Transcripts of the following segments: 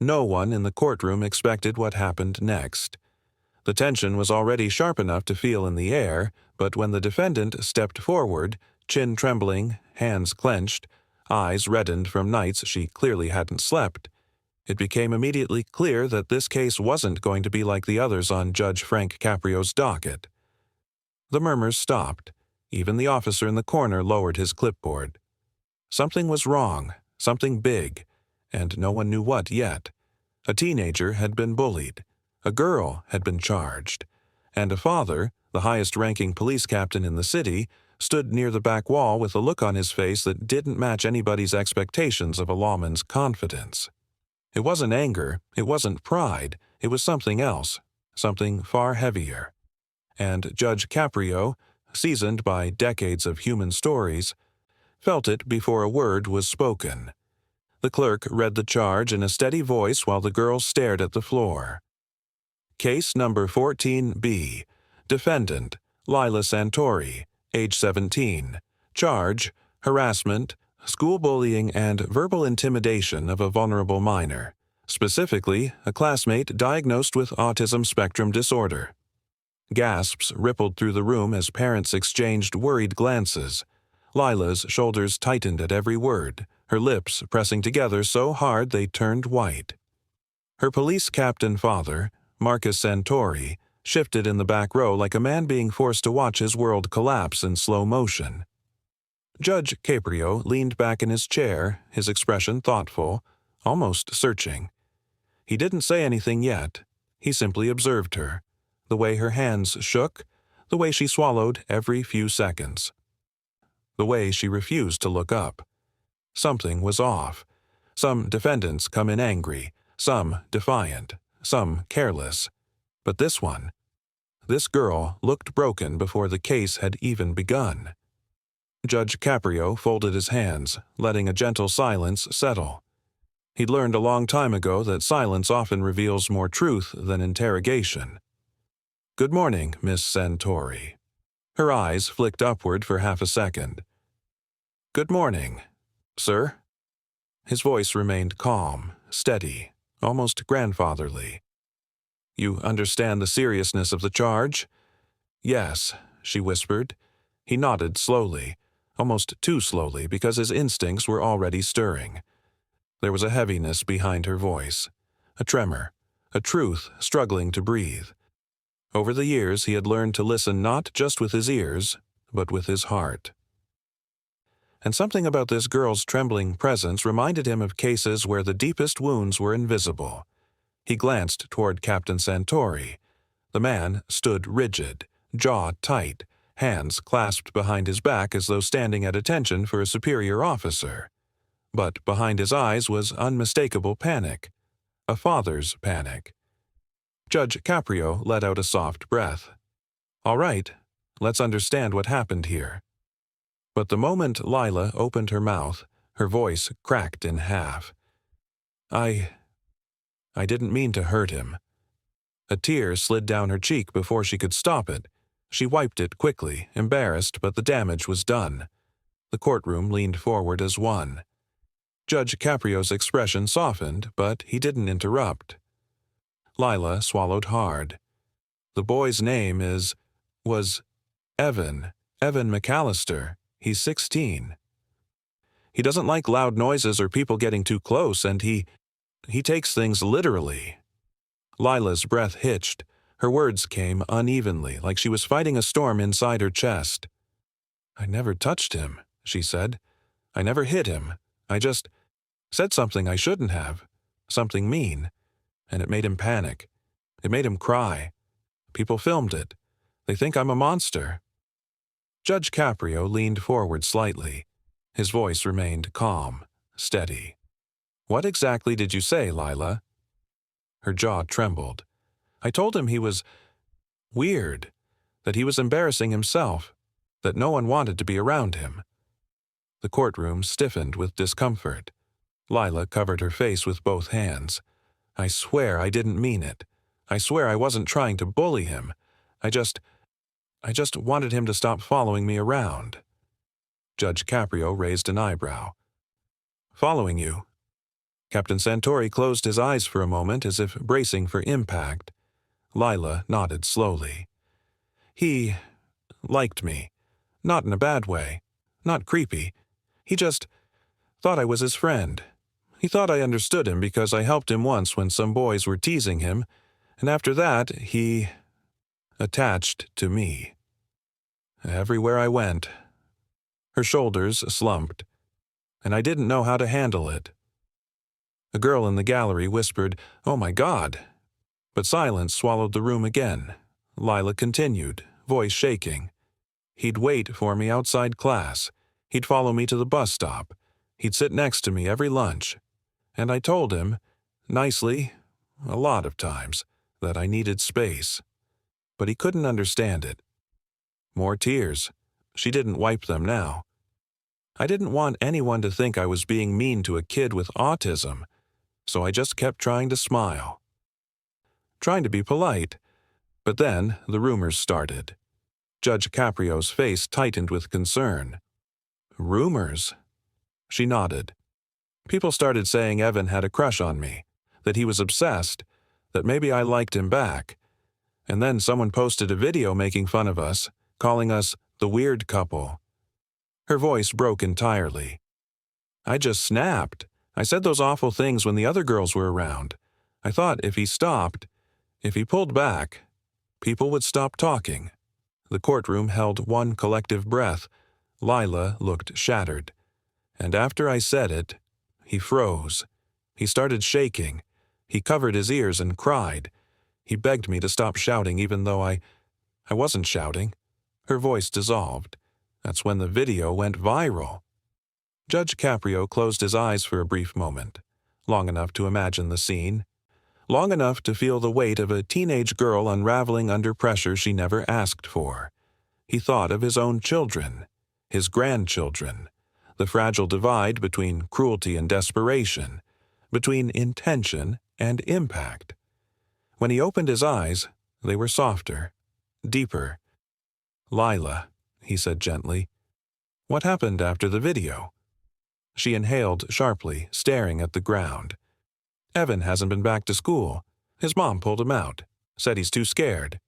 No one in the courtroom expected what happened next. The tension was already sharp enough to feel in the air, but when the defendant stepped forward, chin trembling, hands clenched, eyes reddened from nights she clearly hadn't slept, it became immediately clear that this case wasn't going to be like the others on Judge Frank Caprio's docket. The murmurs stopped. Even the officer in the corner lowered his clipboard. Something was wrong, something big, and no one knew what yet. A teenager had been bullied. A girl had been charged. And a father, the highest-ranking police captain in the city, stood near the back wall with a look on his face that didn't match anybody's expectations of a lawman's confidence. It wasn't anger, it wasn't pride, it was something else, something far heavier. And Judge Caprio, seasoned by decades of human stories, felt it before a word was spoken. The clerk read the charge in a steady voice while the girl stared at the floor. Case number 14B. Defendant, Lila Santori, age 17. Charge, harassment, school bullying, and verbal intimidation of a vulnerable minor, specifically a classmate diagnosed with autism spectrum disorder. Gasps rippled through the room as parents exchanged worried glances. Lila's shoulders tightened at every word, her lips pressing together so hard they turned white. Her police captain father, Marcus Santori, shifted in the back row like a man being forced to watch his world collapse in slow motion. Judge Caprio leaned back in his chair, his expression thoughtful, almost searching. He didn't say anything yet. He simply observed her, the way her hands shook, the way she swallowed every few seconds, the way she refused to look up. Something was off. Some defendants come in angry, some defiant, some careless. But this one, this girl, looked broken before the case had even begun. Judge Caprio folded his hands, letting a gentle silence settle. He'd learned a long time ago that silence often reveals more truth than interrogation. "Good morning, Miss Santori." Her eyes flicked upward for half a second. "Good morning, sir." His voice remained calm, steady, almost grandfatherly. "You understand the seriousness of the charge?" "Yes," she whispered. He nodded slowly, almost too slowly because his instincts were already stirring. There was a heaviness behind her voice, a tremor, a truth struggling to breathe. Over the years he had learned to listen not just with his ears, but with his heart. And something about this girl's trembling presence reminded him of cases where the deepest wounds were invisible. He glanced toward Captain Santori. The man stood rigid, jaw tight, hands clasped behind his back as though standing at attention for a superior officer. But behind his eyes was unmistakable panic, a father's panic. Judge Caprio let out a soft breath. "All right, let's understand what happened here." But the moment Lila opened her mouth, her voice cracked in half. I didn't mean to hurt him." A tear slid down her cheek before she could stop it. She wiped it quickly, embarrassed, but the damage was done. The courtroom leaned forward as one. Judge Caprio's expression softened, but he didn't interrupt. Lila swallowed hard. "The boy's name was Evan McAllister. He's 16. He doesn't like loud noises or people getting too close, and he takes things literally." Lila's breath hitched. Her words came unevenly, like she was fighting a storm inside her chest. "I never touched him," she said. "I never hit him. I just said something I shouldn't have, something mean, and it made him panic. It made him cry. People filmed it. They think I'm a monster." Judge Caprio leaned forward slightly. His voice remained calm, steady. "What exactly did you say, Lila?" Her jaw trembled. "I told him he was weird, that he was embarrassing himself, that no one wanted to be around him." The courtroom stiffened with discomfort. Lila covered her face with both hands. "I swear I didn't mean it. I swear I wasn't trying to bully him. I just wanted him to stop following me around." Judge Caprio raised an eyebrow. "Following you? Captain Santori closed his eyes for a moment as if bracing for impact. Lila nodded slowly. He liked me. Not in a bad way. Not creepy. He just thought I was his friend. He thought I understood him because I helped him once when some boys were teasing him, and after that he attached to me. Everywhere I went. Her shoulders slumped, and I didn't know how to handle it. A girl in the gallery whispered, "Oh my God!" But silence swallowed the room again. Lila continued, voice shaking. He'd wait for me outside class. He'd follow me to the bus stop. He'd sit next to me every lunch. And I told him, nicely, a lot of times, that I needed space. But he couldn't understand it. More tears. She didn't wipe them now. I didn't want anyone to think I was being mean to a kid with autism, so I just kept trying to smile. Trying to be polite. But then the rumors started. Judge Caprio's face tightened with concern. Rumors? She nodded. People started saying Evan had a crush on me, that he was obsessed, that maybe I liked him back. And then someone posted a video making fun of us, calling us the weird couple. Her voice broke entirely. I just snapped. I said those awful things when the other girls were around. I thought if he stopped, if he pulled back, people would stop talking. The courtroom held one collective breath. Lila looked shattered. And after I said it, he froze. He started shaking. He covered his ears and cried. He begged me to stop shouting even though I wasn't shouting. Her voice dissolved. That's when the video went viral. Judge Caprio closed his eyes for a brief moment, long enough to imagine the scene, long enough to feel the weight of a teenage girl unraveling under pressure she never asked for. He thought of his own children, his grandchildren, the fragile divide between cruelty and desperation, between intention and impact. When he opened his eyes, they were softer, deeper. "Lila," he said gently, "what happened after the video?" She inhaled sharply, staring at the ground. "Evan hasn't been back to school. His mom pulled him out, said he's too scared."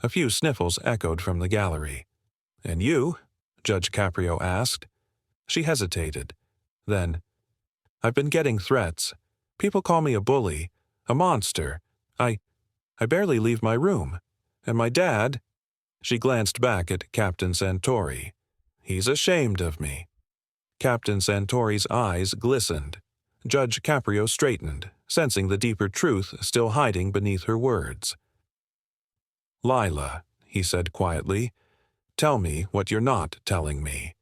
A few sniffles echoed from the gallery. "And you?" Judge Caprio asked. She hesitated. Then, "I've been getting threats. People call me a bully, a monster. I barely leave my room. And my dad—" She glanced back at Captain Santori. "He's ashamed of me." Captain Santori's eyes glistened. Judge Caprio straightened, sensing the deeper truth still hiding beneath her words. "Lila," he said quietly, "tell me what you're not telling me."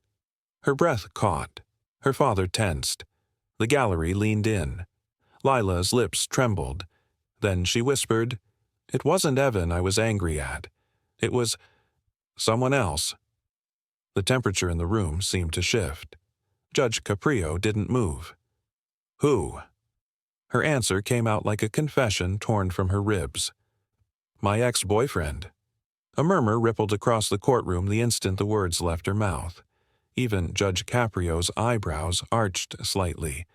Her breath caught. Her father tensed. The gallery leaned in. Lila's lips trembled. Then she whispered, "It wasn't Evan I was angry at. It was someone else." The temperature in the room seemed to shift. Judge Caprio didn't move. "Who?" Her answer came out like a confession torn from her ribs. "My ex-boyfriend." A murmur rippled across the courtroom the instant the words left her mouth. Even Judge Caprio's eyebrows arched slightly,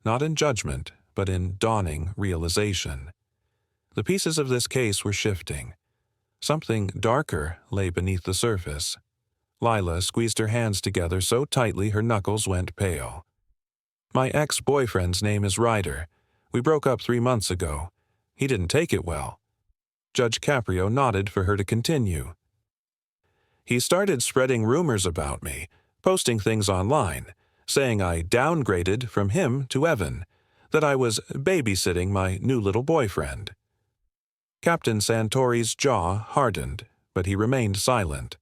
not in judgment, but in dawning realization. The pieces of this case were shifting. Something darker lay beneath the surface. Lila squeezed her hands together so tightly her knuckles went pale. "My ex-boyfriend's name is Ryder. We broke up 3 months ago. He didn't take it well." Judge Caprio nodded for her to continue. "He started spreading rumors about me, posting things online, saying I downgraded from him to Evan, that I was babysitting my new little boyfriend." Captain Santori's jaw hardened, but he remained silent.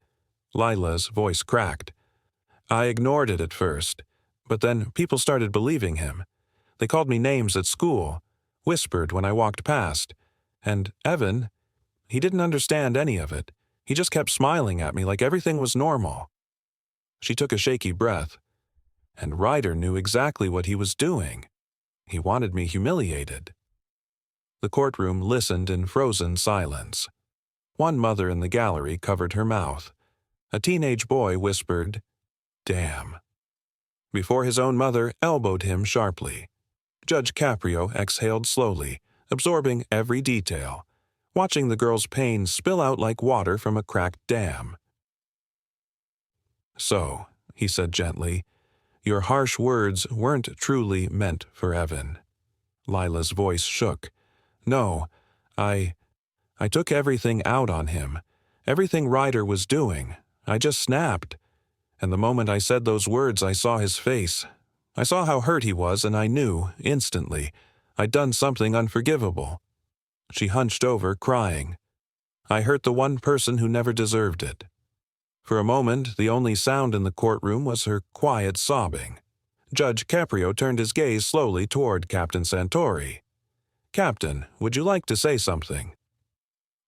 Lila's voice cracked. "I ignored it at first, but then people started believing him. They called me names at school, whispered when I walked past. And Evan, he didn't understand any of it. He just kept smiling at me like everything was normal." She took a shaky breath. "And Ryder knew exactly what he was doing. He wanted me humiliated." The courtroom listened in frozen silence. One mother in the gallery covered her mouth. A teenage boy whispered, "Damn," before his own mother elbowed him sharply. Judge Caprio exhaled slowly, absorbing every detail, watching the girl's pain spill out like water from a cracked dam. "So," he said gently, "your harsh words weren't truly meant for Evan." Lila's voice shook. "No, I took everything out on him. Everything Ryder was doing. I just snapped. And the moment I said those words, I saw his face. I saw how hurt he was, and I knew, instantly, I'd done something unforgivable." She hunched over, crying. "I hurt the one person who never deserved it." For a moment, the only sound in the courtroom was her quiet sobbing. Judge Caprio turned his gaze slowly toward Captain Santori. "Captain, would you like to say something?"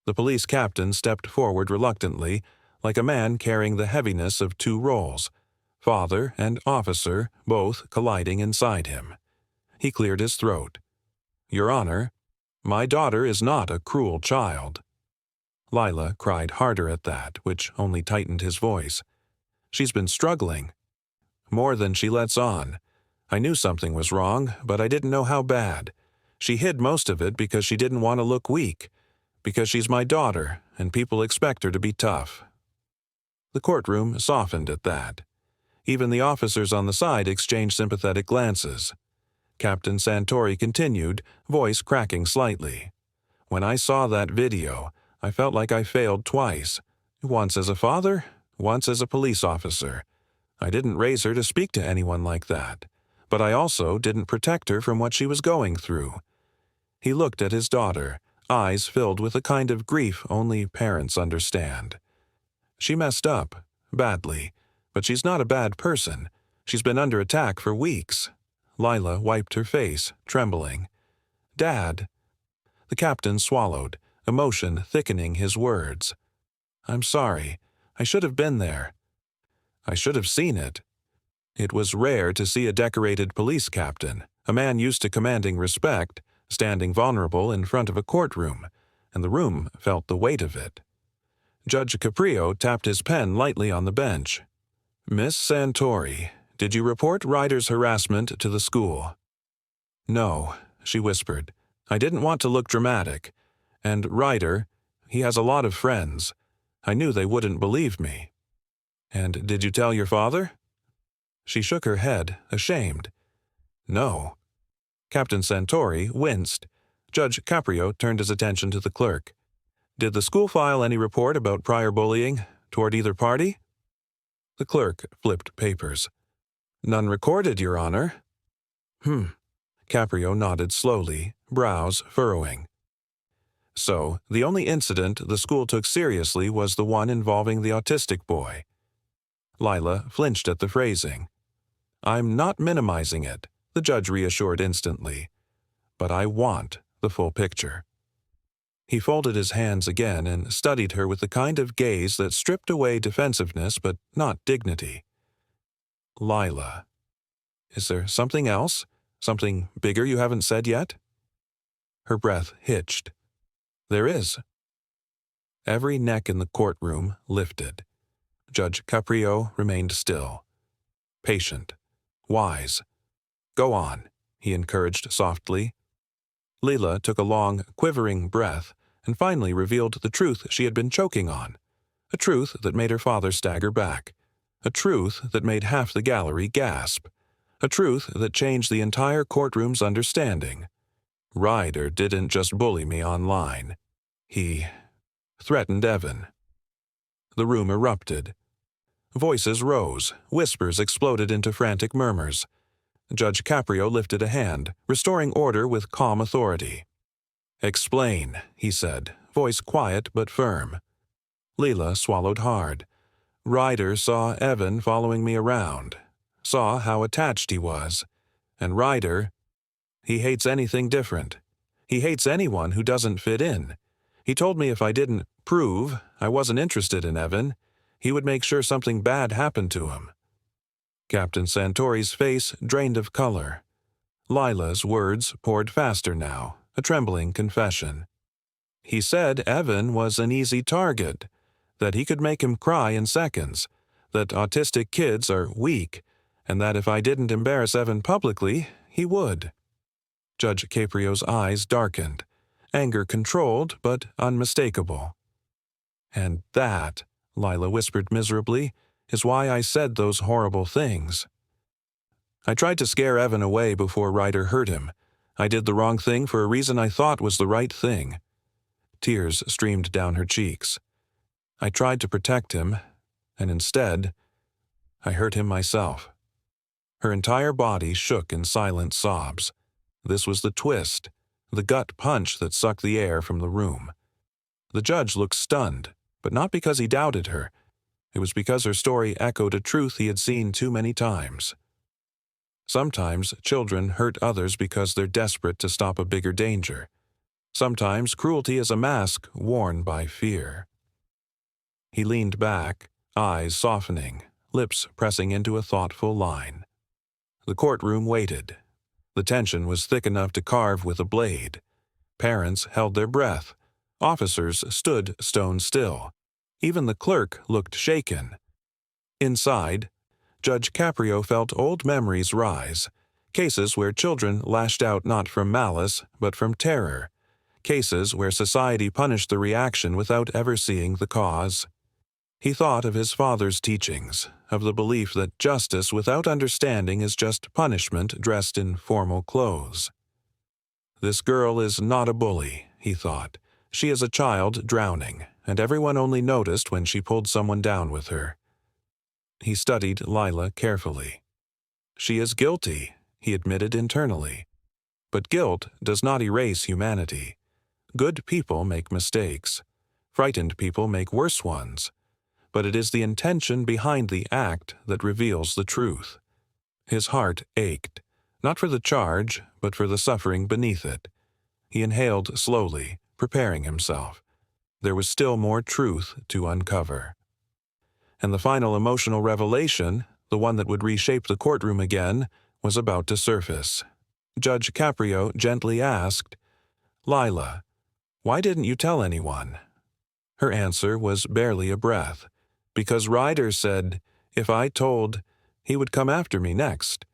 The police captain stepped forward reluctantly, like a man carrying the heaviness of two roles, father and officer both colliding inside him. He cleared his throat. "Your Honor, my daughter is not a cruel child." Lila cried harder at that, which only tightened his voice. "She's been struggling. More than she lets on. I knew something was wrong, but I didn't know how bad. She hid most of it because she didn't want to look weak. Because she's my daughter, and people expect her to be tough." The courtroom softened at that. Even the officers on the side exchanged sympathetic glances. Captain Santori continued, voice cracking slightly. "When I saw that video, I felt like I failed twice. Once as a father, once as a police officer. I didn't raise her to speak to anyone like that. But I also didn't protect her from what she was going through." He looked at his daughter, eyes filled with a kind of grief only parents understand. "She messed up, badly, but she's not a bad person. She's been under attack for weeks." Lila wiped her face, trembling. "Dad." The captain swallowed, emotion thickening his words. "I'm sorry. I should have been there. I should have seen it." It was rare to see a decorated police captain, a man used to commanding respect, standing vulnerable in front of a courtroom, and the room felt the weight of it. Judge Caprio tapped his pen lightly on the bench. "Miss Santori, did you report Ryder's harassment to the school?" "No," she whispered. "I didn't want to look dramatic. And Ryder, he has a lot of friends. I knew they wouldn't believe me." "And did you tell your father?" She shook her head, ashamed. "No." Captain Santori winced. Judge Caprio turned his attention to the clerk. "Did the school file any report about prior bullying toward either party?" The clerk flipped papers. "None recorded, Your Honor." Caprio nodded slowly, brows furrowing. "So, the only incident the school took seriously was the one involving the autistic boy." Lila flinched at the phrasing. "I'm not minimizing it," the judge reassured instantly. "But I want the full picture." He folded his hands again and studied her with the kind of gaze that stripped away defensiveness but not dignity. "Lila, is there something else? Something bigger you haven't said yet?" Her breath hitched. "There is." Every neck in the courtroom lifted. Judge Caprio remained still. Patient. Wise. "Go on," he encouraged softly. Lila took a long, quivering breath and finally revealed the truth she had been choking on. A truth that made her father stagger back. A truth that made half the gallery gasp. A truth that changed the entire courtroom's understanding. Ryder didn't just bully me online. He threatened Evan. The room erupted. Voices rose, whispers exploded into frantic murmurs. Judge Caprio lifted a hand, restoring order with calm authority. "Explain," he said, voice quiet but firm. Lila swallowed hard. "Ryder saw Evan following me around, saw how attached he was. And Ryder, he hates anything different. He hates anyone who doesn't fit in. He told me if I didn't prove I wasn't interested in Evan, he would make sure something bad happened to him." Captain Santori's face drained of color. Lila's words poured faster now, a trembling confession. "He said Evan was an easy target, that he could make him cry in seconds, that autistic kids are weak, and that if I didn't embarrass Evan publicly, he would." Judge Caprio's eyes darkened, anger controlled but unmistakable. "And that," Lila whispered miserably, "is why I said those horrible things. I tried to scare Evan away before Ryder hurt him. I did the wrong thing for a reason I thought was the right thing." Tears streamed down her cheeks. "I tried to protect him, and instead, I hurt him myself." Her entire body shook in silent sobs. This was the twist, the gut punch that sucked the air from the room. The judge looked stunned, but not because he doubted her. It was because her story echoed a truth he had seen too many times. Sometimes children hurt others because they're desperate to stop a bigger danger. Sometimes cruelty is a mask worn by fear. He leaned back, eyes softening, lips pressing into a thoughtful line. The courtroom waited. The tension was thick enough to carve with a blade. Parents held their breath. Officers stood stone still. Even the clerk looked shaken. Inside, Judge Caprio felt old memories rise. Cases where children lashed out not from malice, but from terror. Cases where society punished the reaction without ever seeing the cause. He thought of his father's teachings, of the belief that justice without understanding is just punishment dressed in formal clothes. "This girl is not a bully," he thought. "She is a child drowning, and everyone only noticed when she pulled someone down with her." He studied Lila carefully. "She is guilty," he admitted internally. But guilt does not erase humanity. Good people make mistakes. Frightened people make worse ones. But it is the intention behind the act that reveals the truth. His heart ached, not for the charge, but for the suffering beneath it. He inhaled slowly, preparing himself. There was still more truth to uncover. And the final emotional revelation, the one that would reshape the courtroom again, was about to surface. Judge Caprio gently asked, "Lila, why didn't you tell anyone?" Her answer was barely a breath. "Because Ryder said, if I told, he would come after me next."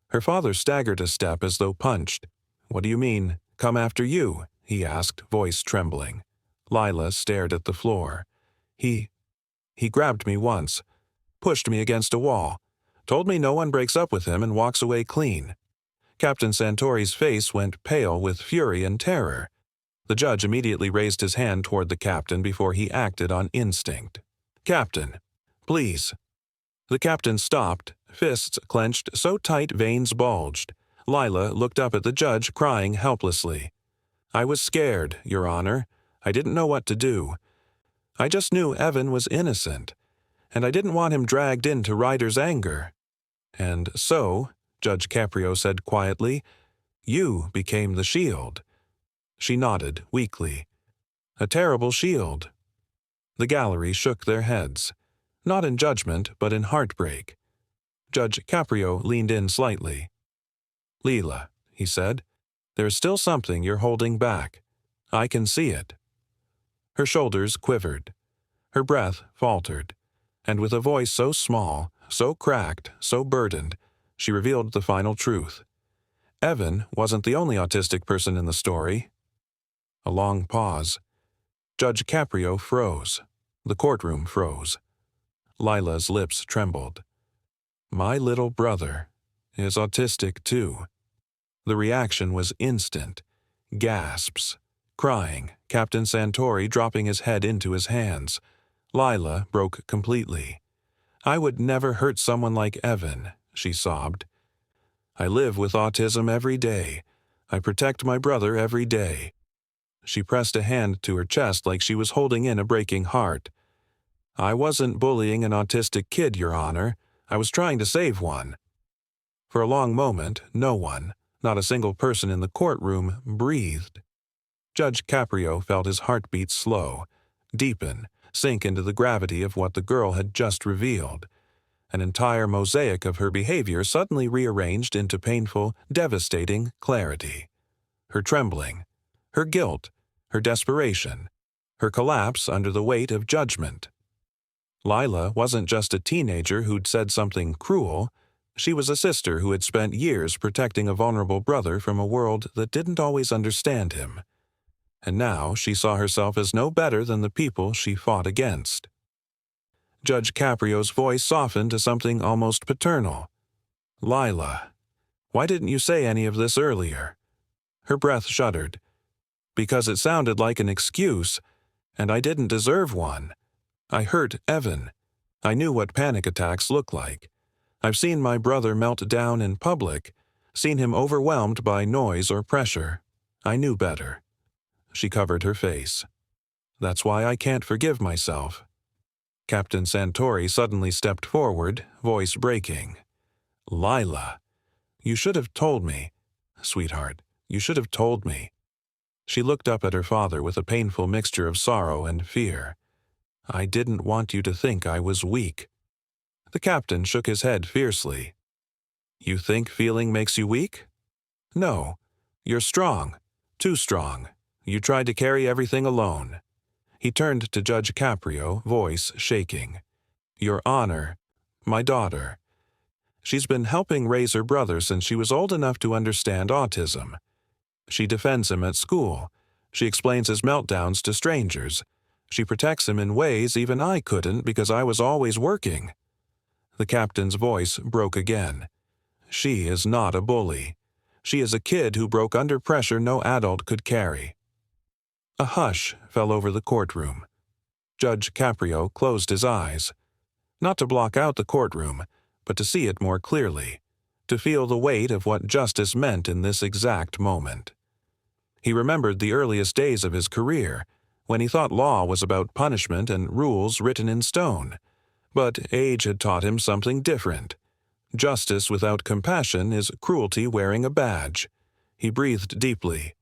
Her father staggered a step as though punched. "What do you mean, come after you?" he asked, voice trembling. Lila stared at the floor. He grabbed me once, pushed me against a wall, told me no one breaks up with him and walks away clean." Captain Santori's face went pale with fury and terror. The judge immediately raised his hand toward the captain before he acted on instinct. "Captain, please." The captain stopped, fists clenched so tight veins bulged. Lila looked up at the judge, crying helplessly. "I was scared, Your Honor. I didn't know what to do. I just knew Evan was innocent, and I didn't want him dragged into Ryder's anger. And so," Judge Caprio said quietly, "you became the shield." She nodded weakly. "A terrible shield." The gallery shook their heads, not in judgment but in heartbreak. Judge Caprio leaned in slightly. "Lila," he said, "there is still something you're holding back. I can see it." Her shoulders quivered. Her breath faltered. And with a voice so small, so cracked, so burdened, she revealed the final truth. Evan wasn't the only autistic person in the story. A long pause. Judge Caprio froze. The courtroom froze. Lila's lips trembled. "My little brother is autistic too." The reaction was instant. Gasps. Crying, Captain Santori dropping his head into his hands. Lila broke completely. "I would never hurt someone like Evan," she sobbed. "I live with autism every day. I protect my brother every day." She pressed a hand to her chest like she was holding in a breaking heart. "I wasn't bullying an autistic kid, Your Honor. I was trying to save one." For a long moment, no one, not a single person in the courtroom, breathed. Judge Caprio felt his heartbeat slow, deepen, sink into the gravity of what the girl had just revealed. An entire mosaic of her behavior suddenly rearranged into painful, devastating clarity. Her trembling, her guilt, her desperation, her collapse under the weight of judgment. Lila wasn't just a teenager who'd said something cruel. She was a sister who had spent years protecting a vulnerable brother from a world that didn't always understand him. And now she saw herself as no better than the people she fought against. Judge Caprio's voice softened to something almost paternal. "Lila, why didn't you say any of this earlier?" Her breath shuddered. "Because it sounded like an excuse, and I didn't deserve one. I hurt Evan. I knew what panic attacks look like. I've seen my brother melt down in public, seen him overwhelmed by noise or pressure. I knew better." She covered her face. "That's why I can't forgive myself." Captain Santori suddenly stepped forward, voice breaking. "Lila, you should have told me. Sweetheart, you should have told me." She looked up at her father with a painful mixture of sorrow and fear. "I didn't want you to think I was weak." The captain shook his head fiercely. "You think feeling makes you weak? No. You're strong. Too strong. You tried to carry everything alone." He turned to Judge Caprio, voice shaking. "Your Honor, my daughter. She's been helping raise her brother since she was old enough to understand autism. She defends him at school. She explains his meltdowns to strangers. She protects him in ways even I couldn't because I was always working." The captain's voice broke again. "She is not a bully. She is a kid who broke under pressure no adult could carry." A hush fell over the courtroom. Judge Caprio closed his eyes. Not to block out the courtroom, but to see it more clearly, to feel the weight of what justice meant in this exact moment. He remembered the earliest days of his career, when he thought law was about punishment and rules written in stone. But age had taught him something different. Justice without compassion is cruelty wearing a badge. He breathed deeply.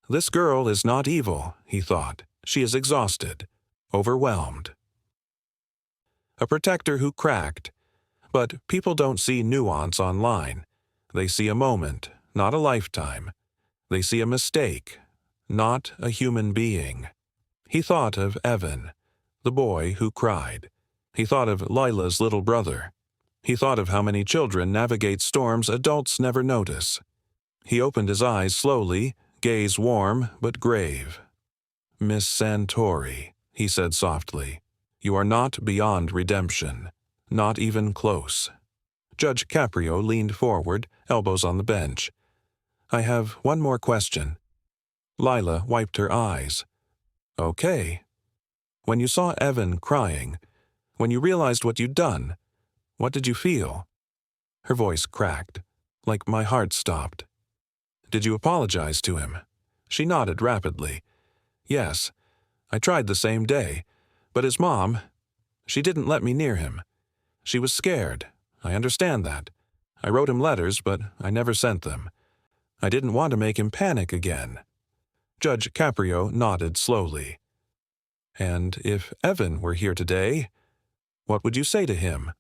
This girl is not evil, he thought. She is exhausted, overwhelmed. A protector who cracked. But people don't see nuance online. They see a moment, not a lifetime. They see a mistake, not a human being. He thought of Evan, the boy who cried. He thought of Lila's little brother. He thought of how many children navigate storms adults never notice. He opened his eyes slowly, gaze warm but grave. "Miss Santori," he said softly, "you are not beyond redemption. Not even close." Judge Caprio leaned forward, elbows on the bench. "I have one more question." Lila wiped her eyes. "Okay. When you saw Evan crying, when you realized what you'd done, what did you feel?" Her voice cracked, like my heart stopped. "Did you apologize to him?" She nodded rapidly. "Yes. I tried the same day. But his mom, she didn't let me near him. She was scared. I understand that. I wrote him letters, but I never sent them. I didn't want to make him panic again." Judge Caprio nodded slowly. "And if Evan were here today, what would you say to him?"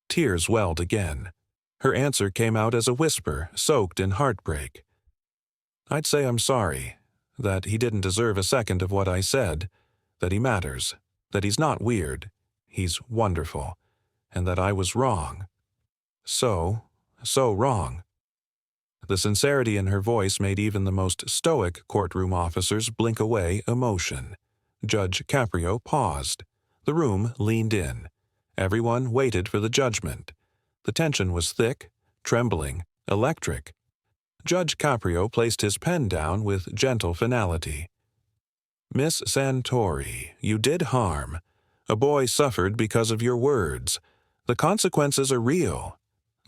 Tears welled again. Her answer came out as a whisper, soaked in heartbreak. "I'd say I'm sorry, that he didn't deserve a second of what I said, that he matters, that he's not weird, he's wonderful, and that I was wrong. So wrong." The sincerity in her voice made even the most stoic courtroom officers blink away emotion. Judge Caprio paused. The room leaned in. Everyone waited for the judgment. The tension was thick, trembling, electric. Judge Caprio placed his pen down with gentle finality. "Miss Santori, you did harm. A boy suffered because of your words. The consequences are real."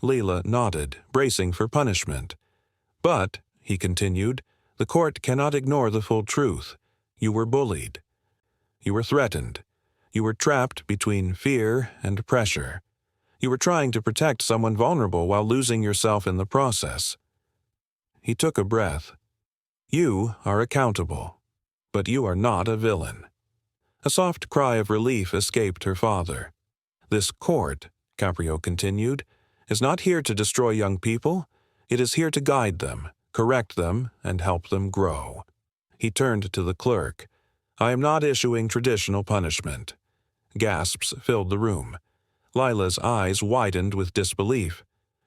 Lila nodded, bracing for punishment. "But," he continued, "the court cannot ignore the full truth. You were bullied. You were threatened. You were trapped between fear and pressure. You were trying to protect someone vulnerable while losing yourself in the process." He took a breath. "You are accountable, but you are not a villain." A soft cry of relief escaped her father. "This court," Caprio continued, "is not here to destroy young people. It is here to guide them, correct them, and help them grow." He turned to the clerk. "I am not issuing traditional punishment." Gasps filled the room. Lila's eyes widened with disbelief.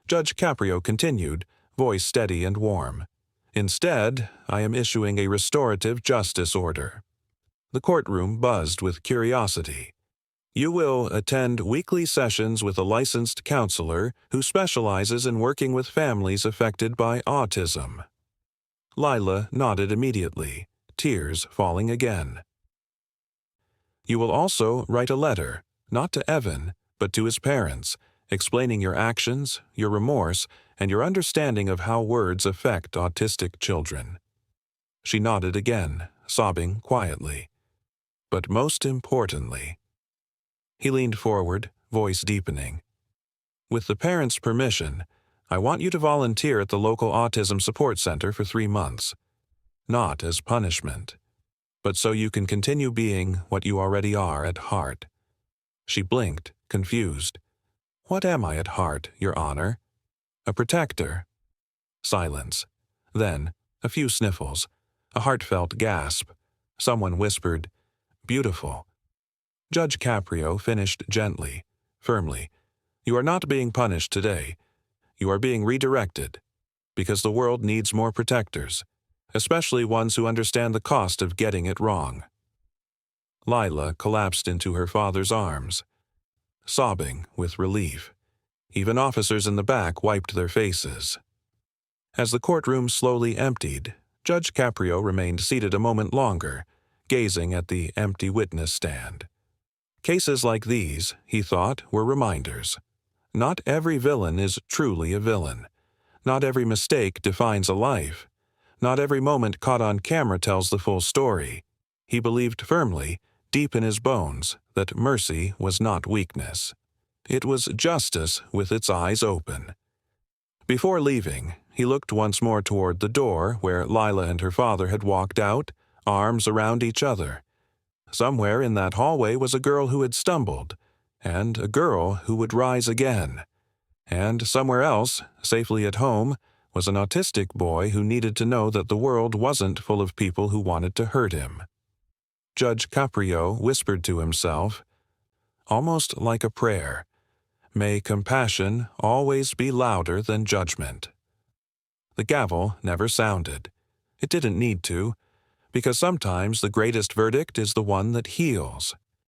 Judge Caprio continued, voice steady and warm. Instead, I am issuing a restorative justice order. The courtroom buzzed with curiosity. You will attend weekly sessions with a licensed counselor who specializes in working with families affected by autism. Lila nodded immediately, tears falling again. You will also write a letter, not to Evan, but to his parents, explaining your actions, your remorse, and your understanding of how words affect autistic children. She nodded again, sobbing quietly. But most importantly, he leaned forward, voice deepening. With the parents' permission, I want you to volunteer at the local autism support center for 3 months. Not as punishment, but so you can continue being what you already are at heart. She blinked, confused. What am I at heart, Your Honor? A protector. Silence. Then, a few sniffles, a heartfelt gasp. Someone whispered, "Beautiful." Judge Caprio finished gently, firmly. You are not being punished today. You are being redirected, because the world needs more protectors, especially ones who understand the cost of getting it wrong. Lila collapsed into her father's arms, sobbing with relief. Even officers in the back wiped their faces. As the courtroom slowly emptied, Judge Caprio remained seated a moment longer, gazing at the empty witness stand. Cases like these, he thought, were reminders. Not every villain is truly a villain. Not every mistake defines a life. Not every moment caught on camera tells the full story. He believed firmly, deep in his bones, that mercy was not weakness. It was justice with its eyes open. Before leaving, he looked once more toward the door where Lila and her father had walked out, arms around each other. Somewhere in that hallway was a girl who had stumbled, and a girl who would rise again. And somewhere else, safely at home, was an autistic boy who needed to know that the world wasn't full of people who wanted to hurt him. Judge Caprio whispered to himself, almost like a prayer, "May compassion always be louder than judgment." The gavel never sounded. It didn't need to, because sometimes the greatest verdict is the one that heals.